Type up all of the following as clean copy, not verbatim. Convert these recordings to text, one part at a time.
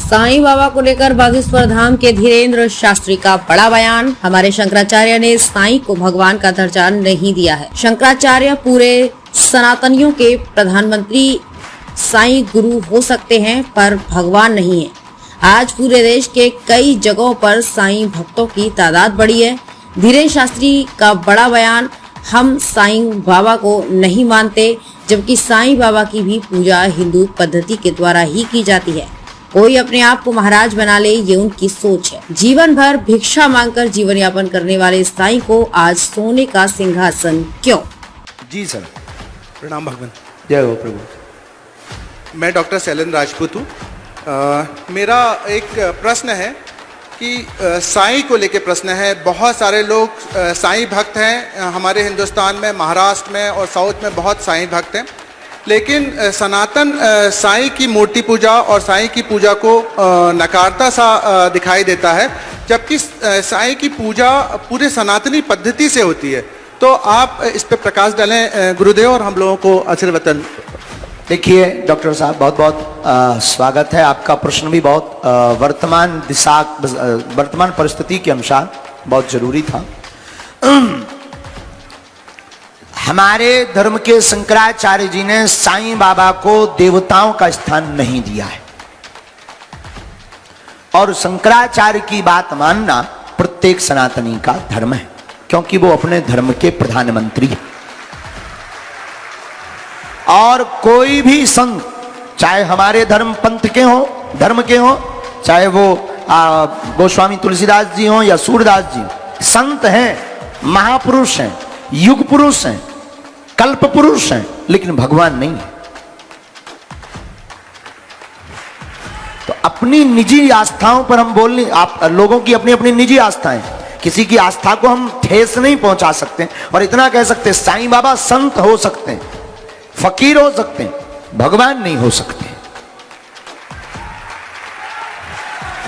साईं बाबा को लेकर बागेश्वर धाम के धीरेन्द्र शास्त्री का बड़ा बयान। हमारे शंकराचार्य ने साईं को भगवान का दर्जा नहीं दिया है। शंकराचार्य पूरे सनातनियों के प्रधानमंत्री। साईं गुरु हो सकते हैं पर भगवान नहीं है। आज पूरे देश के कई जगहों पर साईं भक्तों की तादाद बढ़ी है। धीरेन्द्र शास्त्री का बड़ा बयान। हम साईं बाबा को नहीं मानते, जबकि साईं बाबा की भी पूजा हिंदू पद्धति के द्वारा ही की जाती है। कोई अपने आप को महाराज बना ले, ये उनकी सोच है। जीवन भर भिक्षा मांगकर जीवन यापन करने वाले साईं को आज सोने का सिंहासन क्यों? जी सर, प्रणाम भगवान। जय हो प्रभु। मैं डॉक्टर शैलेंद्र राजपूत हूँ। मेरा एक प्रश्न है कि साईं को लेके प्रश्न है। बहुत सारे लोग साईं भक्त हैं हमारे हिंदुस्तान में, महाराष्ट्र में और साउथ में बहुत साईं भक्त हैं, लेकिन सनातन साईं की मूर्ति पूजा और साईं की पूजा को नकारता सा दिखाई देता है, जबकि साईं की पूजा पूरे सनातनी पद्धति से होती है। तो आप इस पर प्रकाश डालें गुरुदेव, और हम लोगों को आशीर्वचन। देखिए डॉक्टर साहब, बहुत बहुत स्वागत है। आपका प्रश्न भी बहुत वर्तमान परिस्थिति के अनुसार बहुत जरूरी था। हमारे धर्म के शंकराचार्य जी ने साईं बाबा को देवताओं का स्थान नहीं दिया है, और शंकराचार्य की बात मानना प्रत्येक सनातनी का धर्म है, क्योंकि वो अपने धर्म के प्रधानमंत्री हैं। और कोई भी संत, चाहे हमारे धर्म पंथ के हो, धर्म के हो, चाहे वो गोस्वामी तुलसीदास जी हो या सूरदास जी, संत हैं, महापुरुष हैं, युग पुरुष हैं, कल्प पुरुष हैं, लेकिन भगवान नहीं है। तो अपनी निजी आस्थाओं पर हम बोल नहीं, आप लोगों की अपनी अपनी निजी आस्थाएं, किसी की आस्था को हम ठेस नहीं पहुंचा सकते। और इतना कह सकते, साईं बाबा संत हो सकते हैं, फकीर हो सकते हैं, भगवान नहीं हो सकते।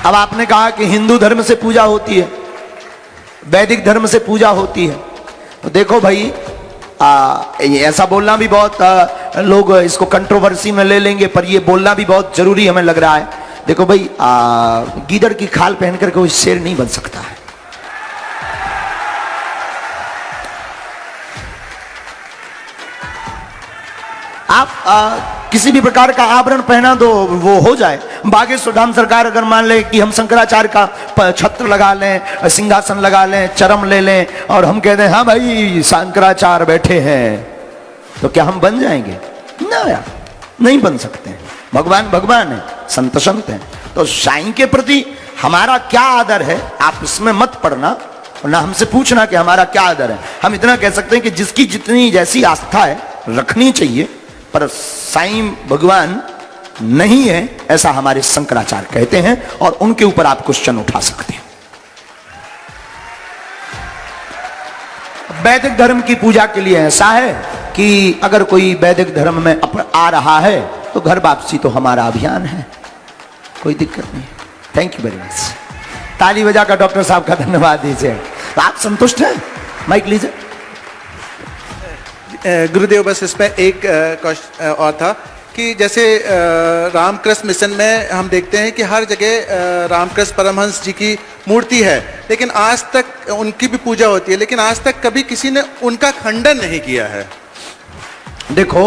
अब आपने कहा कि हिंदू धर्म से पूजा होती है, वैदिक धर्म से पूजा होती है। तो देखो भाई, ऐसा बोलना भी बहुत लोग इसको कंट्रोवर्सी में ले लेंगे, पर ये बोलना भी बहुत जरूरी हमें लग रहा है। देखो भाई, गीदड़ की खाल पहनकर कोई शेर नहीं बन सकता है। आप किसी भी प्रकार का आभरण पहना दो, वो हो जाए। बागेश्वर धाम सरकार अगर मान ले कि हम शंकराचार्य का छत्र लगा लें, सिंहासन लगा लें, चरम ले लें, और हम कहते हैं हाँ भाई शंकराचार्य बैठे हैं, तो क्या हम बन जाएंगे? ना यार, नहीं बन सकते हैं। भगवान भगवान है, संत संत हैं। तो साईं के प्रति हमारा क्या आदर है, आप इसमें मत पड़ना, ना हमसे पूछना कि हमारा क्या आदर है। हम इतना कह सकते हैं कि जिसकी जितनी जैसी आस्था है रखनी चाहिए, पर साईं भगवान नहीं है ऐसा हमारे शंकराचार्य कहते हैं, और उनके ऊपर आप क्वेश्चन उठा सकते हैं। वैदिक धर्म की पूजा के लिए ऐसा है कि अगर कोई वैदिक धर्म में आ रहा है तो घर वापसी तो हमारा अभियान है, कोई दिक्कत नहीं। Thank you very much. ताली बजाकर डॉक्टर साहब का धन्यवाद दीजिए। आप संतुष्ट हैं? माइक लीजिए। गुरुदेव, बस इस पर एक क्वेश्चन और था कि जैसे रामकृष्ण मिशन में हम देखते हैं कि हर जगह रामकृष्ण परमहंस जी की मूर्ति है, लेकिन आज तक उनकी भी पूजा होती है, लेकिन आज तक कभी किसी ने उनका खंडन नहीं किया है। देखो,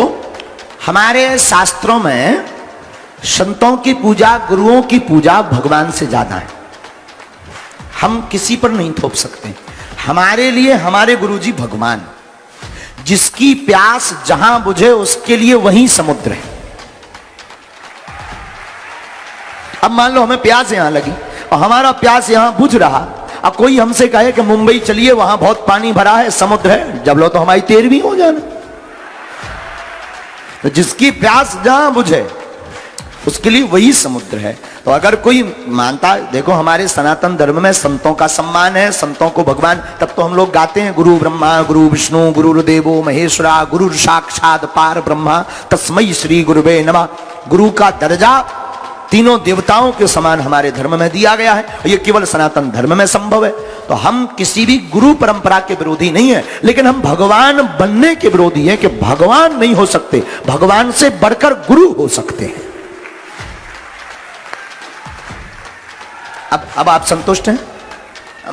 हमारे शास्त्रों में संतों की पूजा, गुरुओं की पूजा भगवान से ज्यादा है। हम किसी पर नहीं थोप सकते। हमारे लिए हमारे गुरुजी भगवान, जिसकी प्यास जहां बुझे उसके लिए वही समुद्र है। अब मान लो हमें प्यास यहां लगी और हमारा प्यास यहां बुझ रहा, अब कोई हमसे कहे कि मुंबई चलिए वहां बहुत पानी भरा है, समुद्र है, जब लो तो हमारी 13वीं हो जाना। तो जिसकी प्यास जहां बुझे उसके लिए वही समुद्र है। तो अगर कोई मानता, देखो हमारे सनातन धर्म में संतों का सम्मान है, संतों को भगवान, तब तो हम लोग गाते हैं गुरु ब्रह्मा गुरु विष्णु गुरुर्देवो महेश्वरा गुरु साक्षात पार ब्रह्मा तस्मै श्री गुरुवे नमः। गुरु का दर्जा तीनों देवताओं के समान हमारे धर्म में दिया गया है, ये केवल सनातन धर्म में संभव है। तो हम किसी भी गुरु परंपरा के विरोधी नहीं है, लेकिन हम भगवान बनने के विरोधी हैं कि भगवान नहीं हो सकते, भगवान से बढ़कर गुरु हो सकते हैं। अब आप संतुष्ट हैं?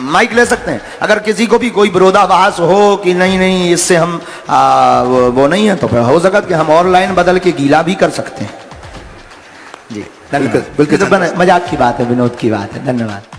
माइक ले सकते हैं। अगर किसी को भी कोई विरोधाभास हो कि नहीं इससे हम वो नहीं है, तो फिर हो सकता कि हम और लाइन बदल के गीला भी कर सकते हैं। जी, धन्यवाद। बिल्कुल मजाक की बात है, विनोद की बात है। धन्यवाद।